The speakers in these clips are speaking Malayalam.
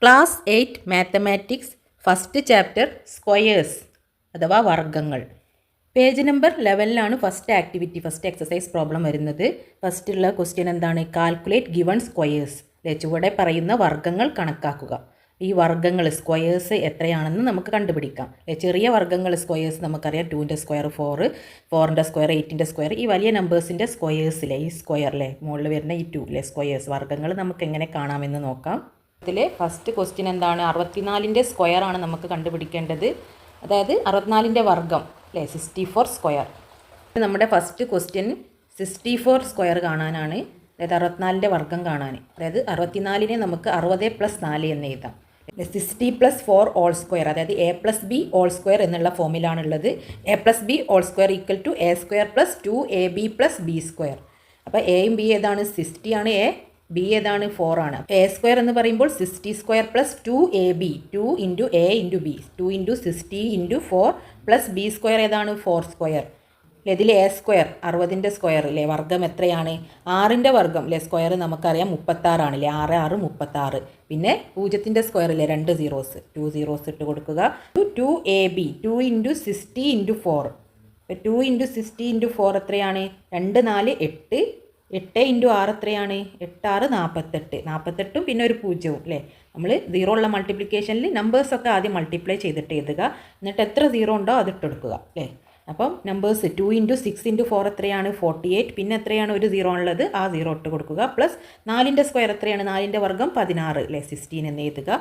Class 8 mathematics first chapter squares അഥവാ വർഗ്ഗങ്ങൾ. പേജ് നമ്പർ 11ലാണ് first activity, first exercise problem വരുന്നത്. ഫസ്റ്റുള്ള ക്വസ്റ്റ്യൻ എന്താണ്? Calculate given squares. ചുവടെ പറയുന്ന വർഗ്ഗങ്ങൾ കണക്കാക്കുക. ഈ വർഗ്ഗങ്ങൾ സ്ക്വയേഴ്സ് എത്രയാണെന്ന് നമുക്ക് കണ്ടുപിടിക്കാം. ചെറിയ വർഗ്ഗങ്ങൾ സ്ക്വയേഴ്സ് നമുക്കറിയാം. 2ൻ്റെ സ്ക്വയർ 4, 4ൻ്റെ സ്ക്വയർ 8ൻ്റെ സ്ക്വയർ. ഈ വലിയ നമ്പേഴ്സിൻ്റെ സ്ക്വയേഴ്സിലെ ഈ സ്ക്വയറിലെ മുകളിൽ വരുന്ന ഈ 2 സ്ക്വയേഴ്സ് വർഗ്ഗങ്ങൾ നമുക്ക് എങ്ങനെ കാണാമെന്ന് നോക്കാം. ഇതിലെ ഫസ്റ്റ് ക്വസ്റ്റ്യൻ എന്താണ്? 64ൻ്റെ സ്ക്വയർ ആണ് നമുക്ക് കണ്ടുപിടിക്കേണ്ടത്. അതായത് 64ൻ്റെ വർഗ്ഗം 64 സ്ക്വയർ. നമ്മുടെ ഫസ്റ്റ് ക്വസ്റ്റ്യൻ 64 സ്ക്വയർ കാണാനാണ്. അതായത് 64ൻ്റെ വർഗ്ഗം കാണാൻ. അതായത് 64നെ നമുക്ക് 60 + 4 എന്ന് എഴുതാം. 60 + 4 ഹോൾ സ്ക്വയർ, അതായത് a + b ഹോൾ സ്ക്വയർ എന്നുള്ള ഫോമിലാണുള്ളത്. a + b whole square = a² + 2ab + b². അപ്പോൾ എയും ബി ഏതാണ്? 60 ആണ് എ, ബി ഏതാണ്? 4 ആണ്. a² എന്ന് പറയുമ്പോൾ 60² + 2ab, 2 × a × b, 2 × 60 × 4 + b² ഏതാണ്? 4². ഇതിൽ a² 60ൻ്റെ സ്ക്വയർ അല്ലേ, വർഗ്ഗം എത്രയാണ്? 6ൻ്റെ വർഗ്ഗം അല്ലേ, സ്ക്വയർ നമുക്കറിയാം 36 ആണല്ലേ. 6 6 36. പിന്നെ 0ൻ്റെ സ്ക്വയർ അല്ലേ, 2 zeros, 2 zeros ഇട്ട് കൊടുക്കുക. 2ab, 2 × 60 × 4. 2 × 60 × 4 എത്രയാണ്? 2 4 8. 8 × 6 എത്രയാണ്? 8 6 48. 48ഉം പിന്നെ ഒരു 0 അല്ലേ. നമ്മൾ 0 ഉള്ള മൾട്ടിപ്ലിക്കേഷനിൽ നമ്പേഴ്സൊക്കെ ആദ്യം മൾട്ടിപ്ലൈ ചെയ്തിട്ട് എഴുതുക. എന്നിട്ട് എത്ര 0 ഉണ്ടോ അതിട്ട് കൊടുക്കുക അല്ലേ. അപ്പം നമ്പേഴ്സ് 2 × 6 × 4 എത്രയാണ്? 48. പിന്നെ എത്രയാണ്? ഒരു 0 ഉള്ളത്, ആ 0 ഇട്ട് കൊടുക്കുക. പ്ലസ് 4ൻ്റെ സ്ക്വയർ എത്രയാണ്? 4ൻ്റെ വർഗ്ഗം 16 അല്ലേ, 16 എന്ന് എഴുതുക.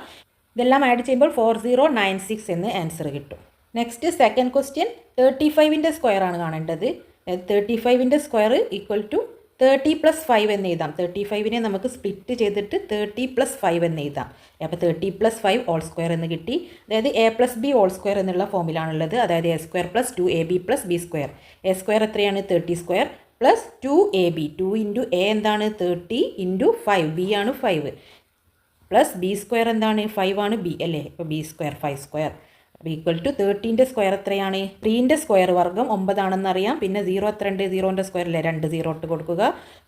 ഇതെല്ലാം ആഡ് ചെയ്യുമ്പോൾ 4096 എന്ന് ആൻസർ കിട്ടും. നെക്സ്റ്റ് സെക്കൻഡ് ക്വസ്റ്റ്യൻ 35ൻ്റെ സ്ക്വയർ ആണ് കാണേണ്ടത്. 35ൻ്റെ സ്ക്വയർ = 30 + 5 എന്ന് എഴുതാം. 35നെ നമുക്ക് സ്പ്ലിറ്റ് ചെയ്തിട്ട് 30 + 5 എന്ന് എഴുതാം. അപ്പോൾ 30 + 5 ഹോൾ സ്ക്വയർ എന്ന് കിട്ടി. അതായത് a + b ഹോൾ സ്ക്വയർ എന്നുള്ള ഫോമിലാണുള്ളത്. അതായത് a² + 2ab + b². a² എത്രയാണ്? 30² + 2ab, 2 × a എന്താണ്? 30 × 5, b ആണ് 5, പ്ലസ് b² എന്താണ്? 5 ആണ് b അല്ലേ. അപ്പോൾ b² 5². = 30ൻ്റെ സ്ക്വയർ എത്രയാണ്? 3ൻ്റെ സ്ക്വയർ വർഗ്ഗം 9 ആണെന്നറിയാം. പിന്നെ 0 എത്രയുണ്ട്? 0ൻ്റെ സ്ക്വയർ അല്ലേ, 2 0 ഇട്ട് കൊടുക്കുക.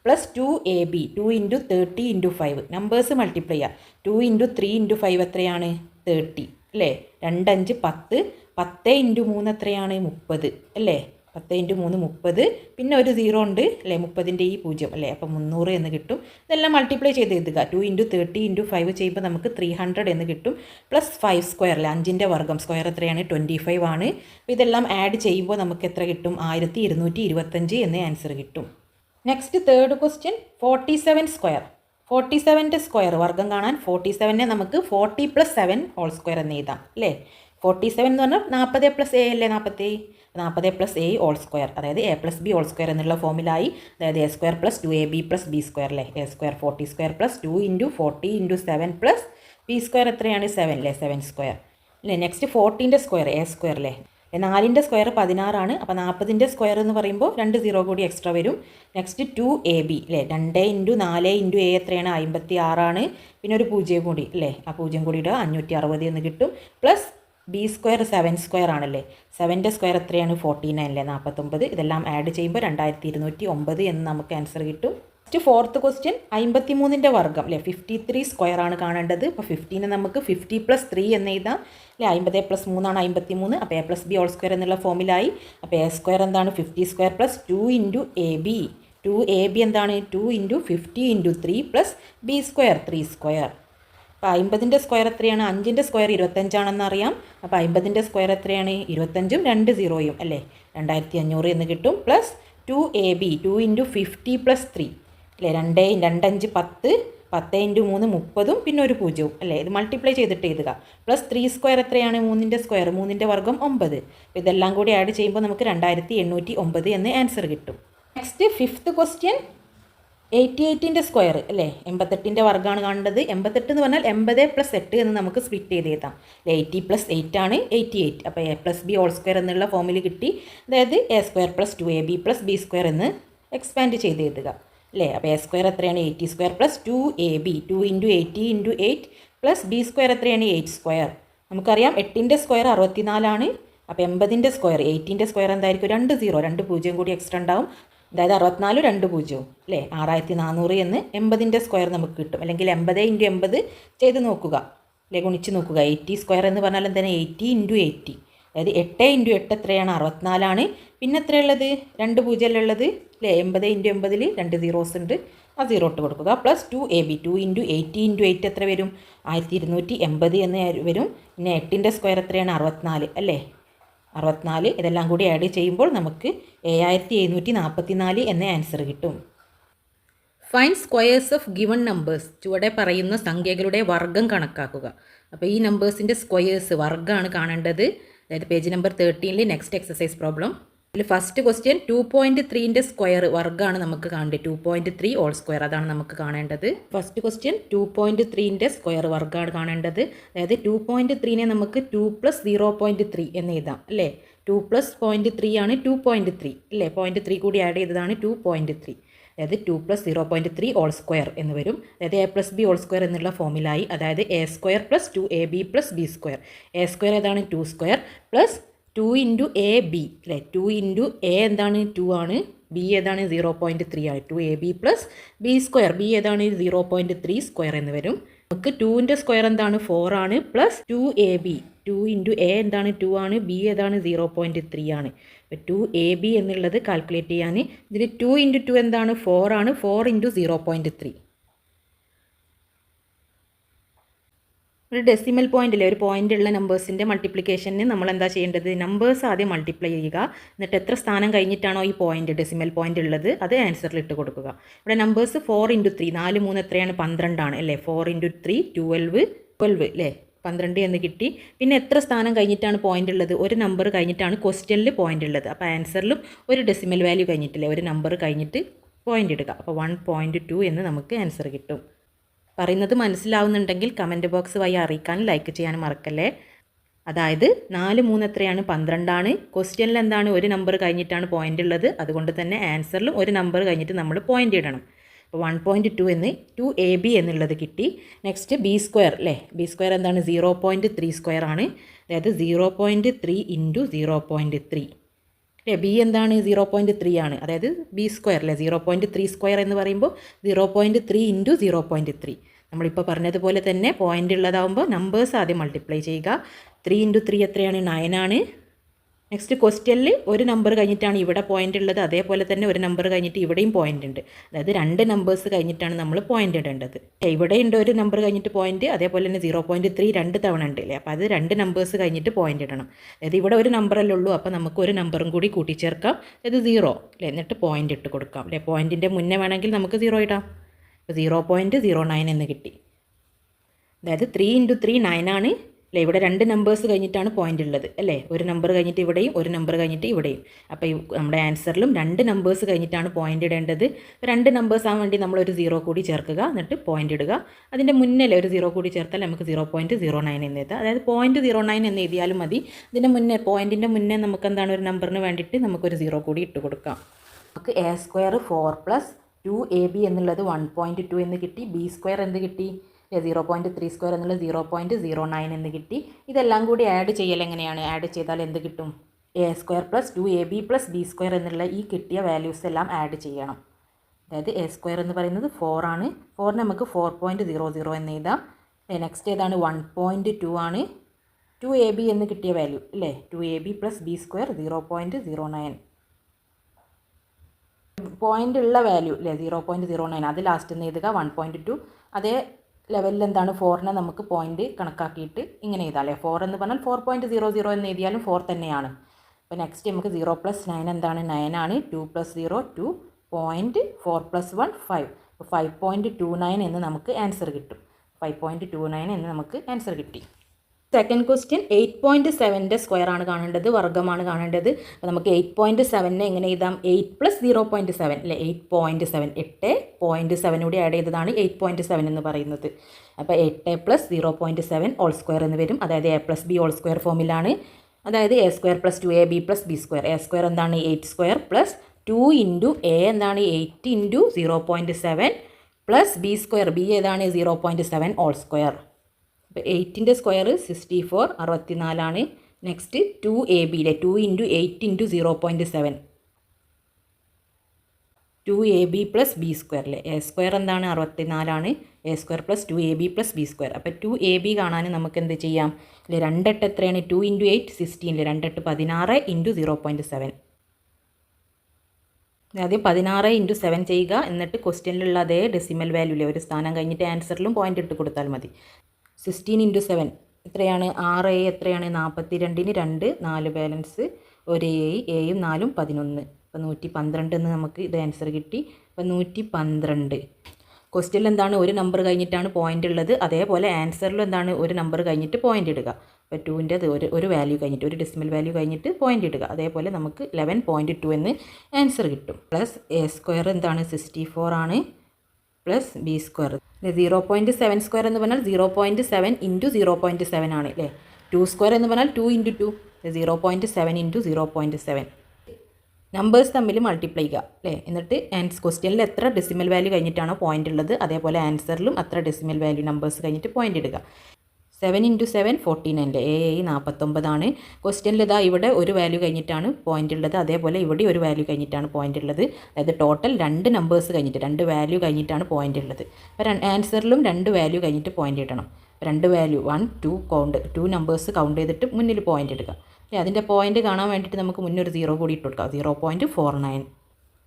Plus 2ab, 2 × 30 × 5. നമ്പേഴ്സ് മൾട്ടിപ്ലൈ ചെയ്യുക. 2 × 3 × 5 എത്രയാണ്? 30 അല്ലേ. 2 5 10. 10 × 3 എത്രയാണ്? 30 അല്ലേ. 10 × 3 30. പിന്നെ ഒരു 0 ഉണ്ട് അല്ലേ, 30ൻ്റെ ഈ 0 അല്ലേ. അപ്പോൾ 300 എന്ന് കിട്ടും. ഇതെല്ലാം മൾട്ടിപ്ലൈ ചെയ്ത് എഴുതുക. 2 × 30 × 5 ചെയ്യുമ്പോൾ നമുക്ക് 300 എന്ന് കിട്ടും. പ്ലസ് 5² അല്ലേ, 5ൻ്റെ വർഗ്ഗം സ്ക്വയർ എത്രയാണ്? 25 ആണ്. അപ്പോൾ ഇതെല്ലാം ആഡ് ചെയ്യുമ്പോൾ നമുക്ക് എത്ര കിട്ടും? 1225 എന്ന് ആൻസർ കിട്ടും. Next third question 47 square. 47ൻ്റെ സ്ക്വയർ വർഗ്ഗം കാണാൻ 47നെ നമുക്ക് 40 + 7 ഹോൾ സ്ക്വയർ എന്ന് എഴുതാം അല്ലേ. 47 എന്ന് പറഞ്ഞാൽ 40 + a അല്ലേ, 40 + a ഹോൾ സ്ക്വയർ. അതായത് a + b ഹോൾ സ്ക്വയർ എന്നുള്ള ഫോമിലായി. അതായത് a² + 2ab + b² അല്ലേ. a² 40² + 2 × 40 × 7 + b² എത്രയാണ്? 7 അല്ലേ, 7² അല്ലേ. നെക്സ്റ്റ് 14ൻ്റെ സ്ക്വയർ a² അല്ലേ. 4ൻ്റെ സ്ക്വയർ 16 ആണ്. അപ്പോൾ 40ൻ്റെ സ്ക്വയർ എന്ന് പറയുമ്പോൾ 2 0 കൂടി എക്സ്ട്രാ വരും. നെക്സ്റ്റ് 2ab അല്ലേ, 2 × 4 × a എത്രയാണ്? 56 ആണ്. പിന്നെ ഒരു 0 കൂടി അല്ലേ, ആ 0 കൂടി ഇടുക, 560 എന്ന് കിട്ടും. പ്ലസ് b² 7² ആണല്ലേ. 7ൻ്റെ സ്ക്വയർ എത്രയാണ്? 49 അല്ലേ, 49. ഇതെല്ലാം ആഡ് ചെയ്യുമ്പോൾ 2209 എന്ന് നമുക്ക് ആൻസർ കിട്ടും. നെക്സ്റ്റ് ഫോർത്ത് ക്വസ്റ്റ്യൻ 53ൻ്റെ വർഗ്ഗം അല്ലേ, 53 സ്ക്വയർ ആണ് കാണേണ്ടത്. അപ്പോൾ 15നെ നമുക്ക് 50 + 3 എന്ന് എഴുതാം അല്ലേ. 50 + 3 ആണ് 53. അപ്പോൾ a + b ഹോൾ സ്ക്വയർ എന്നുള്ള ഫോമിലായി. അപ്പോൾ a² എന്താണ്? 50² + 2 × ab, 2ab എന്താണ്? 2 × 50 × 3 + b² 3². അപ്പോൾ 50ൻ്റെ സ്ക്വയർ എത്രയാണ്? 5ൻ്റെ സ്ക്വയർ 25 ആണെന്ന് അറിയാം. അപ്പോൾ 50ൻ്റെ സ്ക്വയർ എത്രയാണ്? 25ഉം 2 0യും അല്ലേ, 2500 എന്ന് കിട്ടും. പ്ലസ് 2ab, 2 × 50 + 3 അല്ലേ, 2 5 10, 10 × 3 30ഉം പിന്നെ ഒരു 0 അല്ലേ. ഇത് മൾട്ടിപ്ലൈ ചെയ്തിട്ട് എഴുതുക. പ്ലസ് 3² എത്രയാണ്? 3ൻ്റെ സ്ക്വയർ, 3ൻ്റെ വർഗ്ഗം 9. അപ്പോൾ ഇതെല്ലാം കൂടി ആഡ് ചെയ്യുമ്പോൾ നമുക്ക് 2809 എന്ന് ആൻസർ കിട്ടും. നെക്സ്റ്റ് ഫിഫ്ത്ത് ക്വസ്റ്റ്യൻ 88ൻ്റെ സ്ക്വയർ അല്ലേ, 88ൻ്റെ വർഗ്ഗമാണ് കാണേണ്ടത്. 88 എന്ന് പറഞ്ഞാൽ 80 + 8 എന്ന് നമുക്ക് സ്പ്ലിറ്റ് ചെയ്ത് എഴുതാം. 80 + 8 ആണ് 88. അപ്പോൾ a + b ഹോൾ സ്ക്വയർ എന്നുള്ള ഫോമിൽ കിട്ടി. അതായത് a² + 2ab + b² എന്ന് എക്സ്പാൻഡ് ചെയ്ത് എഴുതുക അല്ലേ. അപ്പോൾ a² എത്രയാണ്? 80² + 2ab, 2 × 80 × 8 + b² എത്രയാണ്? 8². നമുക്കറിയാം 8ൻ്റെ സ്ക്വയർ 64 ആണ്. അപ്പോൾ 80ൻ്റെ സ്ക്വയർ 8ൻ്റെ സ്ക്വയർ എന്തായിരിക്കും? 2 0, 2 0 കൂടി എക്സ്ട്രാ ഉണ്ടാവും. അതായത് 64 2 0 അല്ലേ, 6400 എന്ന് 80ൻ്റെ സ്ക്വയർ നമുക്ക് കിട്ടും. അല്ലെങ്കിൽ 80 × 80 ചെയ്ത് നോക്കുക ഗുണിച്ച് നോക്കുക. 80² എന്ന് പറഞ്ഞാൽ എന്താണ് 80 × 80, അതായത് 8 × 8 എത്രയാണ് 64ആണ്. പിന്നെ എത്രയുള്ളത് 2 പൂജ്യം ഉള്ളത് അല്ലേ. 80 × 80 2 zeros ഉണ്ട്, ആ 0 ഇട്ട് കൊടുക്കുക. പ്ലസ് 2ab 2 × 80 × 8 എത്ര വരും 1280 എന്ന് വരും. പിന്നെ 8ൻ്റെ സ്ക്വയർ എത്രയാണ് 64 അല്ലേ. 64 ഇതെല്ലാം കൂടി ആഡ് ചെയ്യുമ്പോൾ നമുക്ക് 7744 എന്ന ആൻസർ കിട്ടും. Find squares of given numbers. ചുവടെ പറയുന്ന സംഖ്യകളുടെ വർഗ്ഗം കണക്കാക്കുക. അപ്പോൾ ഈ നമ്പേഴ്സിൻ്റെ സ്ക്വയേഴ്സ് വർഗ്ഗമാണ് കാണേണ്ടത്. അതായത് page number 13 next exercise problem. ഇതിൽ ഫസ്റ്റ് ക്വസ്റ്റ്യൻ 2.3ൻ്റെ സ്ക്വയർ വർഗ്ഗമാണ് നമുക്ക് കാണേണ്ടത്. 2.3 ഹോൾ സ്ക്വയർ അതാണ് നമുക്ക് കാണേണ്ടത്. ഫസ്റ്റ് ക്വസ്റ്റ്യൻ 2.3ൻ്റെ സ്ക്വയർ വർഗ്ഗമാണ് കാണേണ്ടത്. അതായത് 2.3നെ നമുക്ക് 2 + 0.3 എന്ന് എഴുതാം അല്ലേ. 2 + 0.3 ആണ് 2.3 അല്ലേ. 0.3 കൂടി ആഡ് ചെയ്തതാണ് 2.3. അതായത് 2 + 0.3 ഹോൾ സ്ക്വയർ എന്ന് വരും. അതായത് a + b ഹോൾ സ്ക്വയർ എന്നുള്ള ഫോമിലായി. അതായത് a² + 2ab + b². a² ഏതാണ് 2² പ്ലസ് 2 × ab അല്ലേ. 2 × a എന്താണ് 2 ആണ്, b ഏതാണ് 0.3 ആണ്. 2ab + b². b ഏതാണ് 0.3² എന്ന് വരും. നമുക്ക് 2ൻ്റെ സ്ക്വയർ എന്താണ് 4 ആണ് പ്ലസ് 2ab. 2 × a എന്താണ് 2 ആണ്, b ഏതാണ് 0.3 ആണ്. അപ്പോൾ 2ab എന്നുള്ളത് കാൽക്കുലേറ്റ് ചെയ്യാൻ ഇതിൽ 2 × 2 എന്താണ് 4 ആണ്. 4 × 0.3. ഒരു ഡെസിമൽ പോയിൻ്റിലെ ഒരു പോയിൻ്റ് ഉള്ള നമ്പേഴ്സിൻ്റെ മൾട്ടിപ്ലിക്കേഷന് നമ്മൾ എന്താ ചെയ്യേണ്ടത്, നമ്പേഴ്സ് ആദ്യം മൾട്ടിപ്ലൈ ചെയ്യുക. എന്നിട്ട് എത്ര സ്ഥാനം കഴിഞ്ഞിട്ടാണോ ഈ പോയിൻ്റ് ഡെസിമൽ പോയിൻ്റ് ഉള്ളത് അത് ആൻസറിൽ ഇട്ട് കൊടുക്കുക. ഇവിടെ നമ്പേഴ്സ് 4 × 3 4 3 എത്രയാണ് 12 ആണ് അല്ലേ. 4 × 3 12 അല്ലേ 12 എന്ന് കിട്ടി. പിന്നെ എത്ര സ്ഥാനം കഴിഞ്ഞിട്ടാണ് പോയിൻ്റ് ഉള്ളത്, ഒരു നമ്പർ കഴിഞ്ഞിട്ടാണ് ക്വസ്റ്റ്യനിൽ പോയിൻ്റ് ഉള്ളത്. അപ്പോൾ ആൻസറിലും ഒരു ഡെസിമൽ വാല്യൂ കഴിഞ്ഞിട്ടില്ലേ, ഒരു നമ്പർ കഴിഞ്ഞിട്ട് പോയിൻ്റ് ഇടുക. അപ്പോൾ 1.2 എന്ന് നമുക്ക് ആൻസർ കിട്ടും. പറയുന്നത് മനസ്സിലാവുന്നുണ്ടെങ്കിൽ കമൻറ്റ് ബോക്സ് വഴി അറിയിക്കാൻ ലൈക്ക് ചെയ്യാൻ മറക്കല്ലേ. അതായത് 4 3 എത്രയാണ് 12 ആണ്. ക്വസ്റ്റ്യനിൽ എന്താണ് ഒരു നമ്പർ കഴിഞ്ഞിട്ടാണ് പോയിൻ്റ് ഉള്ളത്, അതുകൊണ്ട് തന്നെ ആൻസറിലും ഒരു നമ്പർ കഴിഞ്ഞിട്ട് നമ്മൾ പോയിൻ്റ് ഇടണം. അപ്പോൾ 1.2 എന്ന് 2ab എന്നുള്ളത് കിട്ടി. നെക്സ്റ്റ് b² അല്ലേ. b² എന്താണ് 0.3² ആണ്. അതായത് 0.3 × 0.3 അല്ലേ. ബി എന്താണ് 0.3 ആണ്. അതായത് b² അല്ലേ. 0.3² എന്ന് പറയുമ്പോൾ 0.3 × 0.3. നമ്മളിപ്പോൾ പറഞ്ഞതുപോലെ തന്നെ പോയിൻ്റ് ഉള്ളതാകുമ്പോൾ നമ്പേഴ്സ് ആദ്യം മൾട്ടിപ്ലൈ ചെയ്യുക. 3 × 3 എത്രയാണ് 9 ആണ്. നെക്സ്റ്റ് ക്വസ്റ്റ്യനിൽ ഒരു നമ്പർ കഴിഞ്ഞിട്ടാണ് ഇവിടെ പോയിൻ്റ് ഉള്ളത്, അതേപോലെ തന്നെ ഒരു നമ്പർ കഴിഞ്ഞിട്ട് ഇവിടെയും പോയിൻ്റ് ഉണ്ട്. അതായത് 2 നമ്പേഴ്സ് കഴിഞ്ഞിട്ടാണ് നമ്മൾ പോയിൻ്റ് ഇടേണ്ടത്. ഇവിടെ ഉണ്ട് ഒരു നമ്പർ കഴിഞ്ഞിട്ട് പോയിൻ്റ്, അതേപോലെ തന്നെ 0.3 2 തവണ ഉണ്ട് അല്ലേ. അപ്പോൾ അത് 2 നമ്പേഴ്സ് കഴിഞ്ഞിട്ട് പോയിൻ്റ് ഇടണം. അതായത് ഇവിടെ ഒരു നമ്പറല്ലേ ഉള്ളൂ, അപ്പോൾ നമുക്ക് ഒരു നമ്പറും കൂടി കൂട്ടിച്ചേർക്കാം. അതായത് 0 അല്ലേ. എന്നിട്ട് പോയിൻ്റ് ഇട്ട് കൊടുക്കാം അല്ലേ. പോയിൻറ്റിൻ്റെ മുന്നേ വേണമെങ്കിൽ നമുക്ക് 0 ഇടാം. അപ്പോൾ 0.09 എന്ന് കിട്ടി. അതായത് 3 × 3 9 ആണ് അല്ലേ. ഇവിടെ 2 നമ്പേഴ്സ് കഴിഞ്ഞിട്ടാണ് പോയിൻ്റ് ഉള്ളത് അല്ലേ. ഒരു നമ്പർ കഴിഞ്ഞിട്ട് ഇവിടെയും ഒരു നമ്പർ കഴിഞ്ഞിട്ട് ഇവിടെയും. അപ്പോൾ നമ്മുടെ ആൻസറിലും 2 നമ്പേഴ്സ് കഴിഞ്ഞിട്ടാണ് പോയിൻ്റ് ഇടേണ്ടത്. 2 നമ്പേഴ്സ് ആവാൻ വേണ്ടി നമ്മളൊരു 0 കൂടി ചേർക്കുക, എന്നിട്ട് പോയിൻ്റ് ഇടുക. അതിൻ്റെ മുന്നേ ഒരു 0 കൂടി ചേർത്താൽ നമുക്ക് 0.09 എന്ന് എഴുതാം. അതായത് 0.09 എന്ന് എഴുതിയാലും മതി. ഇതിൻ്റെ മുന്നേ പോയിൻറ്റിൻ്റെ മുന്നേ നമുക്ക് എന്താണ് ഒരു നമ്പറിന് വേണ്ടിയിട്ട് നമുക്കൊരു 0 കൂടി ഇട്ട് കൊടുക്കാം. നമുക്ക് a² 4 + 2ab എന്നുള്ളത് 1.2 എന്ന് കിട്ടി. b² എന്ത് കിട്ടി 0.3² എന്നുള്ളത് 0.09 എന്ന് കിട്ടി. ഇതെല്ലാം കൂടി ആഡ് ചെയ്യൽ എങ്ങനെയാണ്, ആഡ് ചെയ്താൽ എന്ത് കിട്ടും, a² + 2ab + b² എന്നുള്ള ഈ കിട്ടിയ വാല്യൂസ് എല്ലാം ആഡ് ചെയ്യണം. അതായത് a² എന്ന് പറയുന്നത് 4 ആണ്. 4 നമുക്ക് 4.00 എന്ന് എഴുതാം. നെക്സ്റ്റ് ഏതാണ് 1.2 ആണ്. 2ab എന്ന് കിട്ടിയ വാല്യൂ അല്ലേ. 2ab + b² 0.09 പോയിൻ്റ് ഉള്ള വാല്യൂ അല്ലേ 0.09 അത് ലാസ്റ്റ് എന്ന് എഴുതുക. 1.2 അതേ ലെവലിൽ എന്താണ് 4നെ നമുക്ക് പോയിൻ്റ് കണക്കാക്കിയിട്ട് ഇങ്ങനെ എഴുതാം അല്ലേ. 4 എന്ന് പറഞ്ഞാൽ 4.00 എന്ന് എഴുതിയാലും 4 തന്നെയാണ്. അപ്പോൾ നെക്സ്റ്റ് നമുക്ക് 0 + 9 എന്താണ് 9 ആണ്. 2 + 0 2 0.4 + 1 5. അപ്പോൾ 5.29 എന്ന് നമുക്ക് ആൻസർ കിട്ടും. 5.29 എന്ന് നമുക്ക് ആൻസർ കിട്ടി. സെക്കൻഡ് ക്വസ്റ്റ്യൻ 8.7ൻ്റെ സ്ക്വയർ ആണ് കാണേണ്ടത്, വർഗ്ഗമാണ് കാണേണ്ടത്. അപ്പോൾ നമുക്ക് 8.7നെ എങ്ങനെ എഴുതാം, 8 + 0.7 അല്ലേ. 8.7 8.7 കൂടി ആഡ് ചെയ്തതാണ് 8.7 എന്ന് പറയുന്നത്. അപ്പോൾ 8 + 0.7 ഹോൾ സ്ക്വയർ എന്ന് വരും. അതായത് a + b ഹോൾ സ്ക്വയർ ഫോമിലാണ്. അതായത് a² + 2ab + b². a² എന്താണ് 8² + 2 × a എന്താണ് 8 × 0.7 + b². b ഏതാണ് 0.7 ഹോൾ സ്ക്വയർ. അപ്പോൾ 8ൻ്റെ സ്ക്വയർ 64 64 ആണ്. Next 2ab 2 × 8 × 0.7 2ab plus B square അല്ലേ. എ സ്ക്വയർ എന്താണ് 64 A square plus 2ab plus B square. അപ്പോൾ 2ab കാണാൻ നമുക്ക് എന്ത് ചെയ്യാം അല്ലേ. 2 എത്രയാണ് 2 × 8 16 അല്ലേ. 2 16 × 0.7. ആദ്യം 16 × 7 ചെയ്യുക. എന്നിട്ട് ക്വസ്റ്റ്യനിലുള്ള അതേ ഡെസിമൽ വാല്യൂ ഇല്ലേ ഒരു സ്ഥാനം കഴിഞ്ഞിട്ട് ആൻസറിലും പോയിന്റ് ഇട്ട് കൊടുത്താൽ മതി. 16 × 7 എത്രയാണ് 6 എത്രയാണ് 42-ന് 2 4 ബാലൻസ് ഒരു എയും 4ഉം 11. അപ്പോൾ 112 എന്ന് നമുക്ക് ഇത് ആൻസർ കിട്ടി. അപ്പോൾ 112. ക്വസ്റ്റ്യനിൽ എന്താണ് ഒരു നമ്പർ കഴിഞ്ഞിട്ടാണ് പോയിന്റ് ഉള്ളത്, അതേപോലെ ആൻസറിലും എന്താണ് ഒരു നമ്പർ കഴിഞ്ഞിട്ട് പോയിന്റ് ഇടുക. അപ്പോൾ 2ൻ്റെ ഒരു വാല്യൂ കഴിഞ്ഞിട്ട് ഒരു ഡെസിമൽ വാല്യൂ കഴിഞ്ഞിട്ട് പോയിന്റ് ഇടുക. അതേപോലെ നമുക്ക് 11.2 എന്ന് ആൻസർ കിട്ടും. പ്ലസ് എ സ്ക്വയർ എന്താണ് 64 ആണ് പ്ലസ് ബി സ്ക്വയർ 0.7 സ്ക്വയർ എന്ന് പറഞ്ഞാൽ 0.7 × 0.7 ആണ് അല്ലേ. 2 സ്ക്വയർ എന്ന് പറഞ്ഞാൽ 2 × 2 0.7 × 0.7. നമ്പേഴ്സ് തമ്മിൽ മൾട്ടിപ്ലൈ ചെയ്യുക അല്ലേ. എന്നിട്ട് ക്വസ്റ്റ്യനിൽ എത്ര ഡെസിമൽ വാല്യൂ കഴിഞ്ഞിട്ടാണോ പോയിന്റ് ഉള്ളത് അതേപോലെ ആൻസറിലും അത്ര ഡെസിമൽ വാല്യൂ നമ്പേഴ്സ് കഴിഞ്ഞിട്ട് പോയിന്റ് ഇടുക. 7 × 7 49 അല്ലേ. 49 ആണ്. ക്വസ്റ്റ്യനിൽ ഇതാ ഇവിടെ ഒരു വാല്യൂ കഴിഞ്ഞിട്ടാണ് പോയിന്റ് ഉള്ളത്, അതേപോലെ ഇവിടെ ഒരു വാല്യൂ കഴിഞ്ഞിട്ടാണ് പോയിന്റ് ഉള്ളത്. അതായത് ടോട്ടൽ 2 നമ്പേഴ്സ് കഴിഞ്ഞിട്ട് 2 വാല്യൂ കഴിഞ്ഞിട്ടാണ് പോയിന്റ് ഉള്ളത്. അപ്പോൾ ആൻസറിലും 2 വാല്യൂ കഴിഞ്ഞിട്ട് പോയിന്റ് ഇടണം. 2 വാല്യൂ 1 2 2 നമ്പേഴ്സ് കൗണ്ട് ചെയ്തിട്ട് മുന്നിൽ പോയിന്റ് ഇടുക. അതിൻ്റെ പോയിന്റ് കാണാൻ വേണ്ടിയിട്ട് നമുക്ക് മുന്നൊരു 0 കൂടി ഇട്ട് കൊടുക്കാം. 0.49.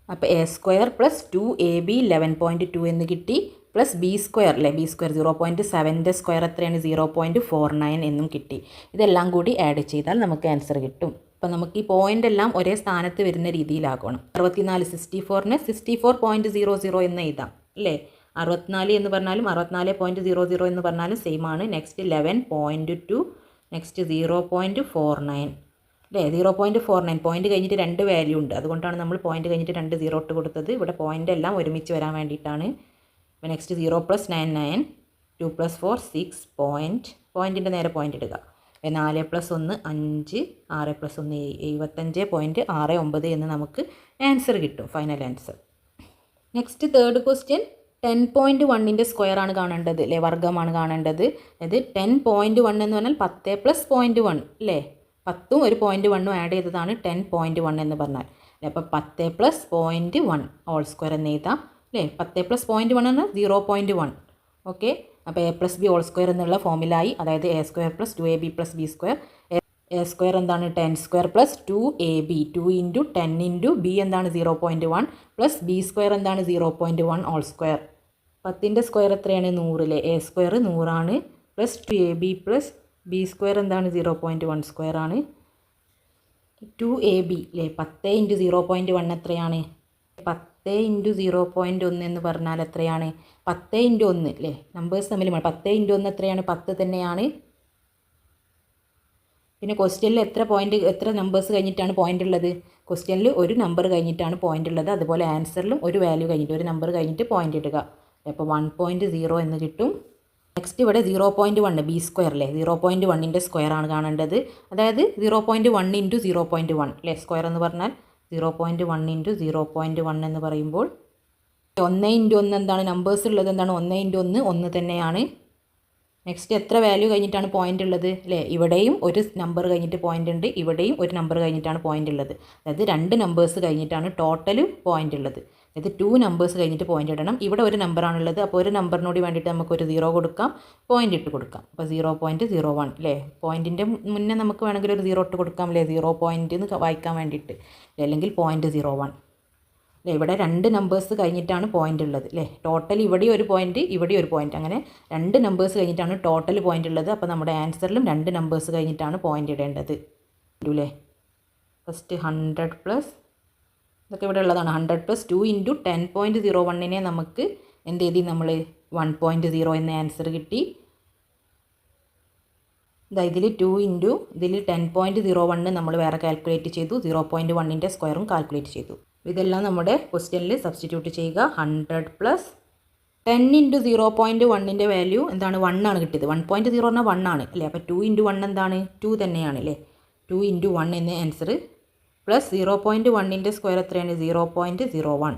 അപ്പോൾ എ സ്ക്വയർ പ്ലസ് 2ab 11.2 എന്ന് കിട്ടി. പ്ലസ് ബി സ്ക്വയർ അല്ലേ. ബി സ്ക്വയർ 0.7ൻ്റെ സ്ക്വയർ എത്രയാണ് 0.49 എന്നും കിട്ടി. ഇതെല്ലാം കൂടി ആഡ് ചെയ്താൽ നമുക്ക് ആൻസർ കിട്ടും. അപ്പോൾ നമുക്ക് ഈ പോയിന്റ് എല്ലാം ഒരേ സ്ഥാനത്ത് വരുന്ന രീതിയിലാക്കണം. 64 64നെ 64.00 എന്ന് എഴുതാം അല്ലേ. 64 എന്ന് പറഞ്ഞാലും 64.00 എന്ന് പറഞ്ഞാലും സെയിം ആണ്. നെക്സ്റ്റ് 11.2 നെക്സ്റ്റ് 0.49 അല്ലേ. 0.49 പോയിന്റ് കഴിഞ്ഞിട്ട് 2 വാല്യൂ ഉണ്ട്, അതുകൊണ്ടാണ് നമ്മൾ പോയിന്റ് കഴിഞ്ഞിട്ട് 2 0 ഇട്ട് കൊടുത്തത്. ഇവിടെ പോയിന്റ് എല്ലാം ഒരുമിച്ച് വരാൻ വേണ്ടിയിട്ടാണ്. അപ്പോൾ നെക്സ്റ്റ് 0 + 9 9 2 + 4 6 പോയിന്റിൻ്റെ നേരെ പോയിന്റ് ഇടുക. 4 + 1 5 6 + 1 75.69 എന്ന് നമുക്ക് ആൻസർ കിട്ടും. Final answer. Next third question 10.1ൻ്റെ സ്ക്വയർ ആണ് കാണേണ്ടത് അല്ലേ. വർഗ്ഗമാണ് കാണേണ്ടത്. അതായത് 10.1 എന്ന് പറഞ്ഞാൽ 10 + 0.1 അല്ലേ. 10ഉം ഒരു 0.1ഉം ആഡ് ചെയ്തതാണ് 10.1 എന്ന് പറഞ്ഞാൽ. അപ്പോൾ 10 + 0.1 ഹോൾ സ്ക്വയർ എന്ന് എഴുതാം അല്ലേ. 10 + 0.1 എന്നാൽ 0.1. ഓക്കെ. അപ്പോൾ a + b ഹോൾ സ്ക്വയർ എന്നുള്ള ഫോമിലായി. അതായത് a square + 2ab + b square. A square എന്താണ് 10 സ്ക്വയർ + 2ab 2 × 10 × b എന്താണ് 0.1 പ്ലസ് ബി സ്ക്വയർ എന്താണ് 0.1 ഹോൾ സ്ക്വയർ. 10ൻ്റെ സ്ക്വയർ എത്രയാണ് 100 അല്ലേ. എ സ്ക്വയർ 100 ആണ് plus 2ab plus B square എന്താണ് 0.1 സ്ക്വയർ ആണ്. 2ab അല്ലേ. 10 × 0.1 എത്രയാണ് 10 × 0.1 എന്ന് പറഞ്ഞാൽ എത്രയാണ് 10 × 1 അല്ലേ. നമ്പേഴ്സ് തമ്മിൽ 10 × 1 എത്രയാണ് 10 തന്നെയാണ്. പിന്നെ ക്വസ്റ്റ്യനിൽ എത്ര നമ്പേഴ്സ് കഴിഞ്ഞിട്ടാണ് പോയിന്റ് ഉള്ളത്. ക്വസ്റ്റ്യനിൽ ഒരു നമ്പർ കഴിഞ്ഞിട്ടാണ് പോയിന്റ് ഉള്ളത്, അതുപോലെ ആൻസറിലും ഒരു വാല്യൂ കഴിഞ്ഞിട്ട് ഒരു നമ്പർ കഴിഞ്ഞിട്ട് പോയിന്റ് ഇടുക. അപ്പോൾ 1.0 എന്ന് കിട്ടും. നെക്സ്റ്റ് ഇവിടെ 0.1 ബി സ്ക്വയർ അല്ലേ. 0.1ൻ്റെ സ്ക്വയർ ആണ് കാണേണ്ടത്. അതായത് 0.1 × 0.1 അല്ലേ. സ്ക്വയർ എന്ന് പറഞ്ഞാൽ 0.1 × 0.1 എന്ന് പറയുമ്പോൾ 1 × 1 എന്താണ് നമ്പേഴ്സ് ഉള്ളത് എന്താണ് 1 × 1 1 തന്നെയാണ്. നെക്സ്റ്റ് എത്ര വാല്യൂ കഴിഞ്ഞിട്ടാണ് പോയിന്റ് ഉള്ളത് അല്ലേ. ഇവിടെയും ഒരു നമ്പർ കഴിഞ്ഞിട്ട് പോയിന്റ് ഉണ്ട്, ഇവിടെയും ഒരു നമ്പർ കഴിഞ്ഞിട്ടാണ് പോയിന്റ് ഉള്ളത്. അതായത് 2 നമ്പേഴ്സ് കഴിഞ്ഞിട്ടാണ് ടോട്ടൽ പോയിന്റ് ഉള്ളത്. അതായത് 2 നമ്പേഴ്സ് കഴിഞ്ഞിട്ട് പോയിന്റ് ഇടണം. ഇവിടെ ഒരു നമ്പറാണുള്ളത്, അപ്പോൾ ഒരു നമ്പറിനോട് വേണ്ടിയിട്ട് നമുക്കൊരു 0 കൊടുക്കാം, പോയിന്റ് ഇട്ട് കൊടുക്കാം. അപ്പോൾ 0.01 അല്ലേ. പോയിന്റിൻ്റെ മുന്നേ നമുക്ക് വേണമെങ്കിൽ ഒരു 0 ഇട്ട് കൊടുക്കാം അല്ലേ. 0 പോയിന്റ് എന്ന് വായിക്കാൻ വേണ്ടിയിട്ട്, അല്ലെങ്കിൽ 0.01 അല്ലേ. ഇവിടെ 2 നമ്പേഴ്സ് കഴിഞ്ഞിട്ടാണ് പോയിന്റ് ഉള്ളത് അല്ലേ. ടോട്ടൽ ഇവിടെ ഒരു പോയിന്റ് ഇവിടെ ഒരു പോയിന്റ്, അങ്ങനെ 2 നമ്പേഴ്സ് കഴിഞ്ഞിട്ടാണ് ടോട്ടൽ പോയിന്റ് ഉള്ളത്. അപ്പോൾ നമ്മുടെ ആൻസറിലും 2 നമ്പേഴ്സ് കഴിഞ്ഞിട്ടാണ് പോയിന്റ് ഇടേണ്ടത് അല്ലേ. ഫസ്റ്റ് 100 പ്ലസ് ഇതൊക്കെ ഇവിടെ ഉള്ളതാണ്. 100 + 2 × 10.01നെ നമുക്ക് എന്ത് ചെയ്തി നമ്മൾ 1.0 എന്ന ആൻസർ കിട്ടി. ഇതിൽ 2 × ഇതിൽ 10.01 നമ്മൾ വേറെ കാൽക്കുലേറ്റ് ചെയ്തു. 0.1ൻ്റെ സ്ക്വയറും കാൽക്കുലേറ്റ് ചെയ്തു. ഇതെല്ലാം നമ്മുടെ ക്വസ്റ്റ്യനിൽ സബ്സ്റ്റിറ്റ്യൂട്ട് ചെയ്യുക. 100 + 10 × 0.1ൻ്റെ വാല്യൂ എന്താണ് 1 ആണ് കിട്ടിയത്. 1.0 പറഞ്ഞാൽ 1 ആണ് അല്ലേ. അപ്പോൾ 2 × 1 എന്താണ് 2 തന്നെയാണ് അല്ലേ. 2 × 1 എന്ന ആൻസർ പ്ലസ് 0.1ൻ്റെ സ്ക്വയർ എത്രയാണ് 0.01.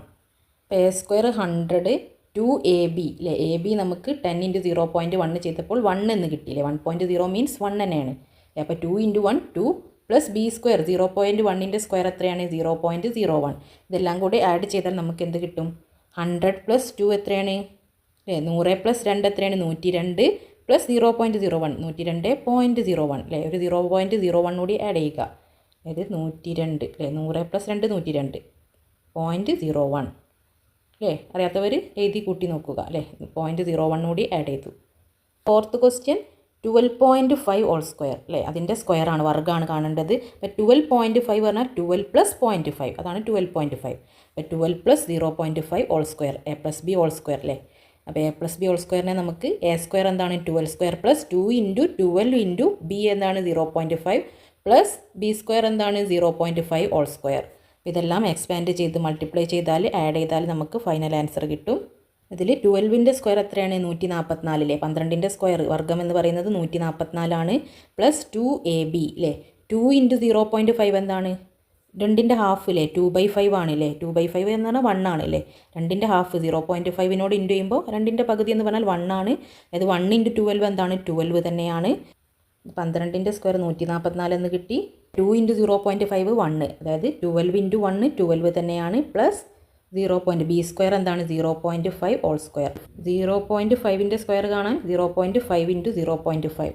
അപ്പോൾ എ സ്ക്വയർ 100 2ab അല്ലേ. ab നമുക്ക് 10 × 0.1 ചെയ്തപ്പോൾ 1 എന്ന് കിട്ടിയില്ലേ. 1.0 മീൻസ് 1 തന്നെയാണ്. അപ്പോൾ 2 × 1 2 പ്ലസ് ബി സ്ക്വയർ 0.1ൻ്റെ സ്ക്വയർ എത്രയാണ് 0.01. ഇതെല്ലാം കൂടി ആഡ് ചെയ്താൽ നമുക്ക് എന്ത് കിട്ടും? 100 + 2 എത്രയാണ്? 100 + 2 എത്രയാണ്? 102 പ്ലസ് 0.01 102.01 അല്ലേ? ഒരു 0.01 കൂടി ആഡ് ചെയ്യുക. അതായത് 102 അല്ലേ? 100 + 2 102.01 അല്ലേ? അറിയാത്തവർ എഴുതി കൂട്ടി നോക്കുക അല്ലേ? 0.01 കൂടി ആഡ് ചെയ്തു. ഫോർത്ത് ക്വസ്റ്റ്യൻ 12.5 ഹോൾ സ്ക്വയർ അല്ലേ? അതിൻ്റെ സ്ക്വയറാണ്, വർഗ്ഗമാണ് കാണേണ്ടത്. അപ്പോൾ 12.5 പറഞ്ഞാൽ 12 + 0.5 അതാണ് 12.5. അപ്പോൾ 12 + 0.5 whole square a + b whole square അല്ലേ? അപ്പോൾ a + b ഹോൾ സ്ക്വയറിനെ നമുക്ക് a സ്ക്വയർ എന്താണ് 12² + 2 × 12 × b എന്താണ് 0.5 പ്ലസ് ബി സ്ക്വയർ എന്താണ് 0.5 ഹോൾ സ്ക്വയർ. ഇതെല്ലാം എക്സ്പാൻഡ് ചെയ്ത് മൾട്ടിപ്ലൈ ചെയ്താൽ ആഡ് ചെയ്താൽ നമുക്ക് ഫൈനൽ ആൻസർ കിട്ടും. ഇതിൽ 12ൻ്റെ സ്ക്വയർ എത്രയാണ്? 144 അല്ലേ? 12ൻ്റെ സ്ക്വയർ വർഗ്ഗം എന്ന് പറയുന്നത് 144 പ്ലസ് 2ab അല്ലേ? 2 × 0.5 എന്താണ്? 2ൻ്റെ ഹാഫ് അല്ലേ? 2/5 ആണ് അല്ലേ? 2/5 എന്ന് പറഞ്ഞാൽ 1 ആണ് അല്ലേ? 2ൻ്റെ ഹാഫ് 0.5നോട് ഇൻറ്റു ചെയ്യുമ്പോൾ 2ൻ്റെ പകുതി എന്ന് പറഞ്ഞാൽ 1 ആണ്. അതായത് 1 × 12 എന്താണ്? 12 തന്നെയാണ്. 12ൻ്റെ സ്ക്വയർ 144 എന്ന് കിട്ടി. 2 × 0.5 1 അതായത് 12 × 1 12 തന്നെയാണ്. പ്ലസ് ബി സ്ക്വയർ എന്താണ് 0.5 ഹോൾ സ്ക്വയർ. 0.5ൻ്റെ സ്ക്വയർ കാണാൻ 0.5 × 0.5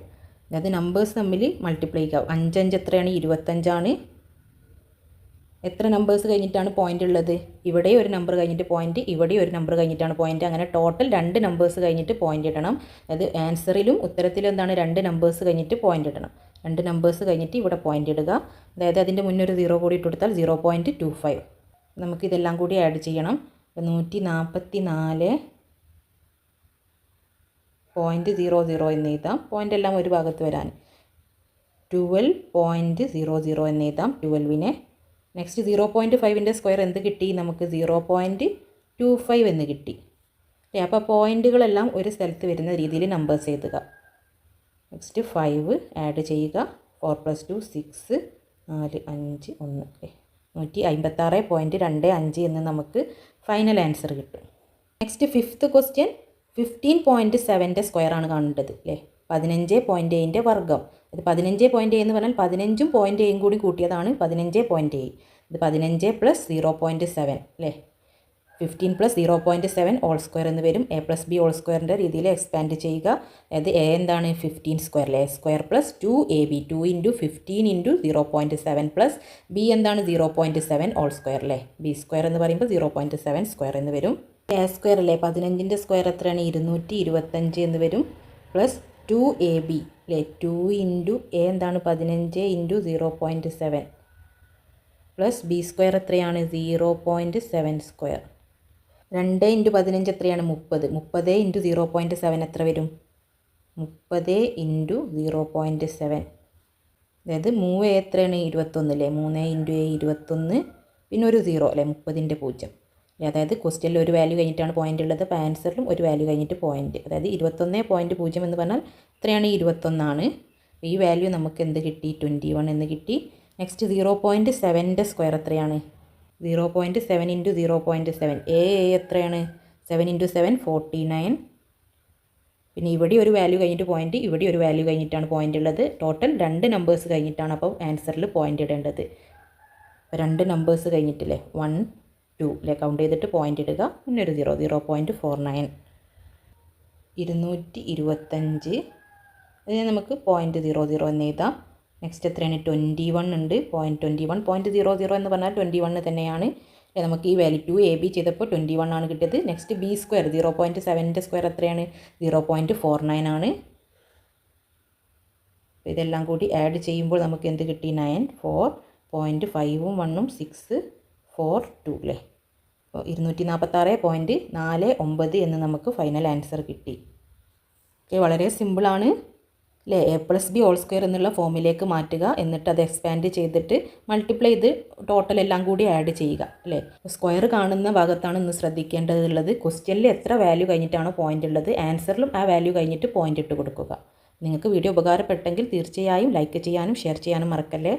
അതായത് നമ്പേഴ്സ് തമ്മിൽ മൾട്ടിപ്ലൈ ചെയ്യാം. 5 5 എത്രയാണ്? 25 എത്ര നമ്പേഴ്സ് കഴിഞ്ഞിട്ടാണ് പോയിൻ്റ് ഉള്ളത്? ഇവിടെ ഒരു നമ്പർ കഴിഞ്ഞിട്ട് പോയിൻ്റ്, ഇവിടെ ഒരു നമ്പർ കഴിഞ്ഞിട്ടാണ് പോയിൻ്റ്. അങ്ങനെ ടോട്ടൽ 2 നമ്പേഴ്സ് കഴിഞ്ഞിട്ട് പോയിൻ്റ് ഇടണം. അതായത് ആൻസറിലും ഉത്തരത്തിലും എന്താണ് 2 നമ്പേഴ്സ് കഴിഞ്ഞിട്ട് പോയിൻ്റ് ഇടണം. 2 നമ്പേഴ്സ് കഴിഞ്ഞിട്ട് ഇവിടെ പോയിൻ്റ് ഇടുക. അതായത് അതിൻ്റെ മുന്നേ ഒരു 0 കൂടി ഇട്ട് കൊടുത്താൽ 0.25. നമുക്കിതെല്ലാം കൂടി ആഡ് ചെയ്യണം. 144.00 എന്ന് എഴുതാം. പോയിൻ്റ് എല്ലാം ഒരു ഭാഗത്ത് വരാൻ 12.00 എന്ന് എഴുതാം 12നെ. നെക്സ്റ്റ് 0.5ൻ്റെ സ്ക്വയർ എന്ത് കിട്ടി? നമുക്ക് 0.25 എന്ന് കിട്ടി അല്ലേ? അപ്പോൾ പോയിൻറ്റുകളെല്ലാം ഒരു സ്ഥലത്ത് വരുന്ന രീതിയിൽ നമ്പേഴ്സ് എഴുതുക. നെക്സ്റ്റ് 5 ആഡ് ചെയ്യുക. 4 + 2 6 4 5 1 അല്ലേ? 156.25 എന്ന് നമുക്ക് ഫൈനൽ ആൻസർ കിട്ടും. നെക്സ്റ്റ് ഫിഫ്ത്ത് ക്വസ്റ്റ്യൻ 15.7ൻ്റെ സ്ക്വയർ ആണ് കാണേണ്ടത് അല്ലേ? 15.7ൻ്റെ വർഗ്ഗം. ഇത് 15.7 എന്ന് പറഞ്ഞാൽ 15ഉം 0.7 കൂടി കൂട്ടിയതാണ് 15.7. ഇത് 15 + 0.7 അല്ലേ? 15 + 0.7 ഹോൾ സ്ക്വയർ എന്ന് വരും. a + b ഹോൾ സ്ക്വയറിൻ്റെ രീതിയിൽ എക്സ്പാൻഡ് ചെയ്യുക. അതായത് a എന്താണ് 15 സ്ക്വയർ അല്ലേ? a square + 2ab 2 × 15 × 0.7 plus b എന്താണ് 0.7 ഹോൾ സ്ക്വയർ അല്ലേ? b സ്ക്വയർ എന്ന് പറയുമ്പോൾ 0.7 സ്ക്വയർ എന്ന് വരും. a സ്ക്വയർ അല്ലേ? 15ൻ്റെ സ്ക്വയർ എത്രയാണ്? 225 എന്ന് വരും. പ്ലസ് 2ab അല്ലേ? 2 × a എന്താണ് 15 × 0.7 പ്ലസ് ബി സ്ക്വയർ എത്രയാണ്? 0.7 സ്ക്വയർ. 2 × 15 എത്രയാണ്? 30. 30 × 0.7 എത്ര വരും? 30 × 0.7 അതായത് 3a എത്രയാണ്? 21 അല്ലേ? 3 × a 21 പിന്നെ ഒരു 0 അല്ലേ? 30ൻ്റെ 0. അതായത് ക്വസ്റ്റ്യനിൽ ഒരു വാല്യൂ കഴിഞ്ഞിട്ടാണ് പോയിൻ്റ് ഉള്ളത്. അപ്പോൾ ആൻസറിലും ഒരു വാല്യൂ കഴിഞ്ഞിട്ട് പോയിൻ്റ്. അതായത് 21.0 എന്ന് പറഞ്ഞാൽ എത്രയാണ്? 21 ആണ്. ഈ വാല്യൂ നമുക്ക് എന്ത് കിട്ടി? 21 എന്ന് കിട്ടി. നെക്സ്റ്റ് 0.7ൻ്റെ സ്ക്വയർ എത്രയാണ്? 0.7 × 0.7 a എത്രയാണ്? 7 × 7 49. പിന്നെ ഇവിടെ ഒരു വാല്യൂ കഴിഞ്ഞിട്ട് പോയിൻ്റ്, ഇവിടെ ഒരു വാല്യൂ കഴിഞ്ഞിട്ടാണ് പോയിൻ്റ് ഉള്ളത്. ടോട്ടൽ 2 നമ്പേഴ്സ് കഴിഞ്ഞിട്ടാണ് അപ്പോൾ ആൻസറിൽ പോയിൻ്റ് ഇടേണ്ടത്. അപ്പോൾ 2 നമ്പേഴ്സ് കഴിഞ്ഞിട്ടില്ലേ? 1 2 അല്ലേ? കൗണ്ട് ചെയ്തിട്ട് പോയിൻ്റ് ഇടുക. പിന്നെ ഒരു 0.49 225. അതിന് നമുക്ക് 0.00 എന്ന് എഴുതാം. നെക്സ്റ്റ് എത്രയാണ്? 21 ഉണ്ട്. 0.21 0.00 എന്ന് പറഞ്ഞാൽ 21 തന്നെയാണ്. നമുക്ക് ഈ വാല്യൂ 2ab ചെയ്തപ്പോൾ 21 ആണ് കിട്ടിയത്. നെക്സ്റ്റ് ബി സ്ക്വയർ 0.7ൻ്റെ സ്ക്വയർ എത്രയാണ്? 0.49 ആണ്. ഇതെല്ലാം കൂടി ആഡ് ചെയ്യുമ്പോൾ നമുക്ക് എന്ത് കിട്ടി? 9 4.5ഉം 1ഉം 6 4 2 അല്ലേ? അപ്പോൾ 246.49 എന്ന് നമുക്ക് ഫൈനൽ ആൻസർ കിട്ടി. ഓക്കെ, വളരെ സിമ്പിളാണ് അല്ലേ? a + b ഹോൾ സ്ക്വയർ എന്നുള്ള ഫോമിലേക്ക് മാറ്റുക. എന്നിട്ട് അത് എക്സ്പാൻഡ് ചെയ്തിട്ട് മൾട്ടിപ്ലൈ ചെയ്ത് ടോട്ടൽ എല്ലാം കൂടി ആഡ് ചെയ്യുക അല്ലേ? സ്ക്വയർ കാണുന്ന ഭാഗത്താണ് ഇന്ന് ശ്രദ്ധിക്കേണ്ടതുള്ളത്. ക്വസ്റ്റ്യനിൽ എത്ര വാല്യൂ കഴിഞ്ഞിട്ടാണ് പോയിൻ്റ് ഉള്ളത്, ആൻസറിലും ആ വാല്യൂ കഴിഞ്ഞിട്ട് പോയിൻ്റ് ഇട്ട് കൊടുക്കുക. നിങ്ങൾക്ക് വീഡിയോ ഉപകാരപ്പെട്ടെങ്കിൽ തീർച്ചയായും ലൈക്ക് ചെയ്യാനും ഷെയർ ചെയ്യാനും മറക്കല്ലേ.